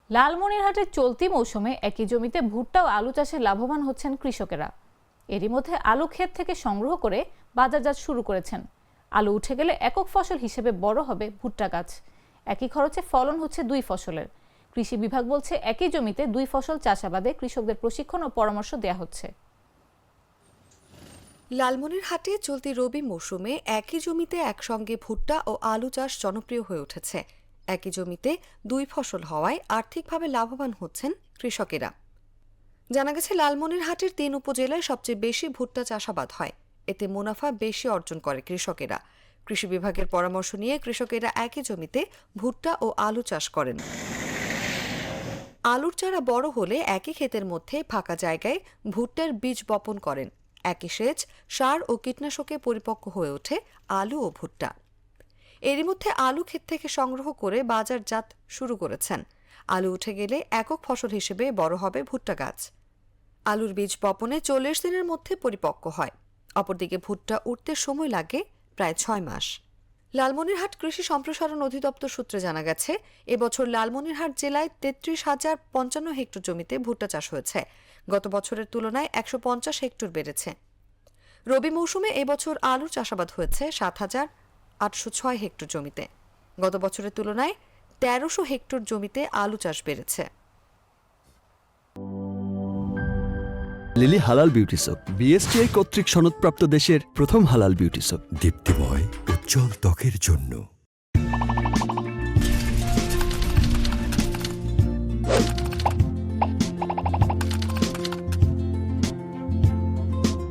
লালমনিরহাটের চলতি মৌসুমে একই জমিতে ভুট্টা ও আলু চাষে লাভবান হচ্ছেন কৃষকেরা। এরই মধ্যে আলু ক্ষেত থেকে সংগ্রহ করে বাজারজাত শুরু করেছেন। আলু উঠে গেলে একক ফসল হিসেবে বড় হবে ভুট্টা গাছ। একই খরচে ফলন হচ্ছে দুই ফসলের। কৃষি বিভাগ বলছে একই জমিতে দুই ফসল চাষাবাদে কৃষকদের প্রশিক্ষণ ও পরামর্শ দেওয়া হচ্ছে। লালমনিরহাটে চলতি রবি মৌসুমে একই জমিতে একসঙ্গে ভুট্টা ও আলু চাষ জনপ্রিয় হয়ে উঠেছে। একই জমিতে দুই ফসল হওয়ায় আর্থিকভাবে লাভবান হচ্ছেন কৃষকেরা। জানা গেছে লালমনিরহাটের ৩ উপজেলায় সবচেয়ে বেশি ভুট্টা চাষাবাদ হয়। এতে মুনাফা বেশি অর্জন করে কৃষকেরা। কৃষি বিভাগের পরামর্শ নিয়ে কৃষকেরা একই জমিতে ভুট্টা ও আলু চাষ করেন। আলুর চারা বড় হলে একই ক্ষেতের মধ্যে ফাঁকা জায়গায় ভুট্টার বীজ বপন করেন। একই সেচ, সার ও কীটনাশকে পরিপক্ক হয়ে ওঠে আলু ও ভুট্টা। এরই মধ্যে আলু ক্ষেত থেকে সংগ্রহ করে বাজারজাত শুরু করেছেন। আলু উঠে গেলে একক ফসল হিসেবে বড় হবে ভুট্টা গাছ। আলুর বীজ বপনে ৪০ দিনের মধ্যে পরিপক্ক হয়। অপরদিকে ভুট্টা উঠতে সময় লাগে প্রায় ৬ মাস। লালমনিরহাট কৃষি সম্প্রসারণ অধিদপ্তর সূত্রে জানা গেছে, এবছর লালমনিরহাট জেলায় ৩৩,০৫৫ হেক্টর জমিতে ভুট্টা চাষ হয়েছে। গত বছরের তুলনায় ১৫০ হেক্টর বেড়েছে। রবি মৌসুমে এবছর আলুর চাষাবাদ হয়েছে ৭,৮০৬ হেক্টর জমিতে। গত বছরের তুলনায় ১৩০০ হেক্টর জমিতে আলু চাষ বেড়েছে। লিলি হালাল বিউটি সোপ, বিএসটিআই কর্তৃক সনদপ্রাপ্ত দেশের প্রথম হালাল বিউটি সোপ। দীপ্তিময় উজ্জ্বল ত্বকের জন্য।